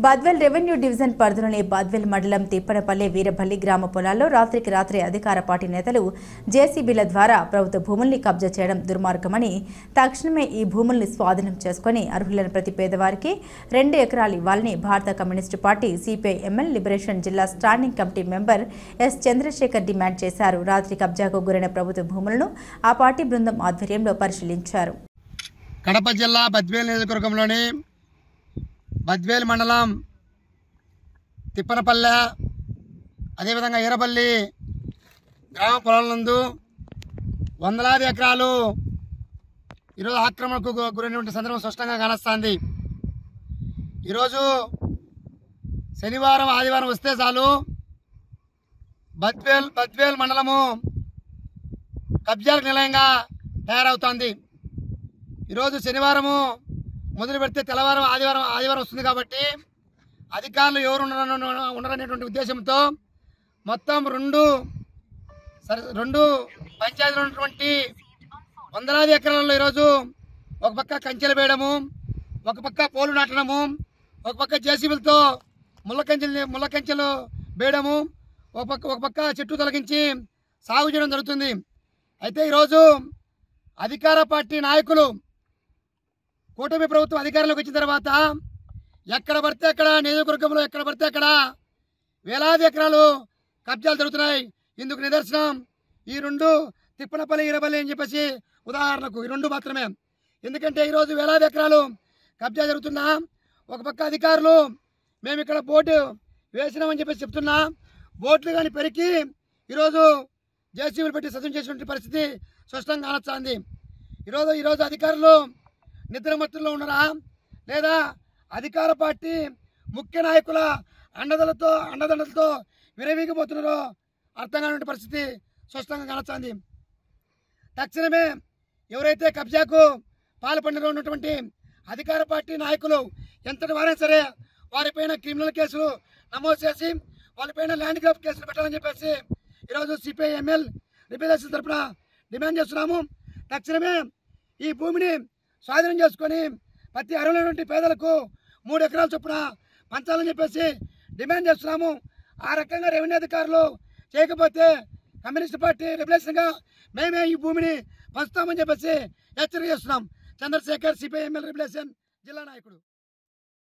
Badvel revenue division పరిధిలోని బద్వేల్ మండలం తిప్పనపల్లి వీరపల్లి గ్రామ పొలాల్లో రాత్రికి రాత్రి అధికార పార్టీ నేతలు జేసీబీల ద్వారా ప్రభుత్వ భూముల్ని కబ్జా చేయడం దుర్మార్గమని, తక్షణమే ఈ భూముల్ని స్వాధీనం చేసుకుని అర్హులైన ప్రతి పేదవారికి 2 ఎకరాలు ఇవ్వాలని భారత communist party CPI ML liberation జిల్లా standing committee member S Chandrashekhar డిమాండ్ చేశారు. రాత్రి కబ్జాకు గురైన ప్రభుత్వ భూములను ఆ పార్టీ బృందం ఆధ్వర్యంలో పరిశీలించారు. కడప జిల్లా బద్వేల్ నియోజకవర్గంలోని బద్వేల్ మండలం తిప్పనపల్లె అదేవిధంగా ఈరపల్లి గ్రామ పొలాలందు వందలాది ఎకరాలు ఈరోజు ఆక్రమణకు గురైనటువంటి సందర్భం స్పష్టంగా కానొస్తుంది. ఈరోజు శనివారం ఆదివారం వస్తే చాలు బద్వేల్ మండలము కబ్జాలకు నిలయంగా తయారవుతోంది. ఈరోజు శనివారము మొదలు పెడితే తెల్లవారం ఆదివారం వస్తుంది కాబట్టి అధికారులు ఎవరు ఉండరనేటువంటి ఉద్దేశంతో మొత్తం రెండు పంచాయతీలు ఉన్నటువంటి వందలాది ఎకరాలలో ఈరోజు ఒక పక్క కంచెలు వేయడము, ఒక పక్క పోలు నాటడము, ఒక పక్క జేసీబీలతో ముళ్ళ కంచెలు వేయడము, ఒక పక్క చెట్టు తొలగించి సాగు చేయడం జరుగుతుంది. అయితే ఈరోజు అధికార పార్టీ నాయకులు కూటమి ప్రభుత్వం అధికారంలోకి వచ్చిన తర్వాత ఎక్కడ పడితే అక్కడ నియోజకవర్గంలో ఎక్కడ పడితే అక్కడ వేలాది ఎకరాలు కబ్జాలు జరుగుతున్నాయి. ఇందుకు నిదర్శనం ఈ 2 తిప్పనపల్లి ఈరపల్లి అని చెప్పేసి ఉదాహరణకు ఈ 2 మాత్రమే. ఎందుకంటే ఈరోజు వేలాది ఎకరాలు కబ్జా జరుగుతున్నా ఒక పక్క అధికారులు మేము ఇక్కడ బోర్డు వేసినామని చెప్పేసి చెప్తున్నా బోట్లు కానీ పెరికి ఈరోజు జేసీబీలు పెట్టి సజ్జం చేసినటువంటి పరిస్థితి స్పష్టంగా కానొస్తుంది. ఈరోజు అధికారులు నిద్రమత్తుల్లో ఉన్నారా లేదా అధికార పార్టీ ముఖ్య నాయకుల అండదండలతో విరవీగిపోతున్నారో అర్థం కాని పరిస్థితి స్పష్టంగా కానొస్తుంది. తక్షణమే ఎవరైతే కబ్జాకు పాల్పడినలో ఉన్నటువంటి అధికార పార్టీ నాయకులు ఎంతటి వారైనా సరే వారిపైన క్రిమినల్ కేసులు నమోదు చేసి వాళ్ళపైన ల్యాండ్ గ్రాబ్ కేసులు పెట్టాలని చెప్పేసి ఈరోజు సిపిఐ ఎంఎల్ లిబరేషన్ తరఫున డిమాండ్ చేస్తున్నాము. తక్షణమే ఈ భూమిని స్వాధీనం చేసుకొని ప్రతి అర్హులైనటువంటి పేదలకు 3 ఎకరాల చొప్పున పంచాలని చెప్పేసి డిమాండ్ చేస్తున్నాము. ఆ రకంగా రెవెన్యూ అధికారులు చేయకపోతే కమ్యూనిస్ట్ పార్టీ లిబరేషన్గా మేమే ఈ భూమిని పంచుతామని చెప్పేసి హెచ్చరిక చేస్తున్నాం. చంద్రశేఖర్ సిపిఐ ఎంఎల్ లిబరేషన్ జిల్లా నాయకుడు.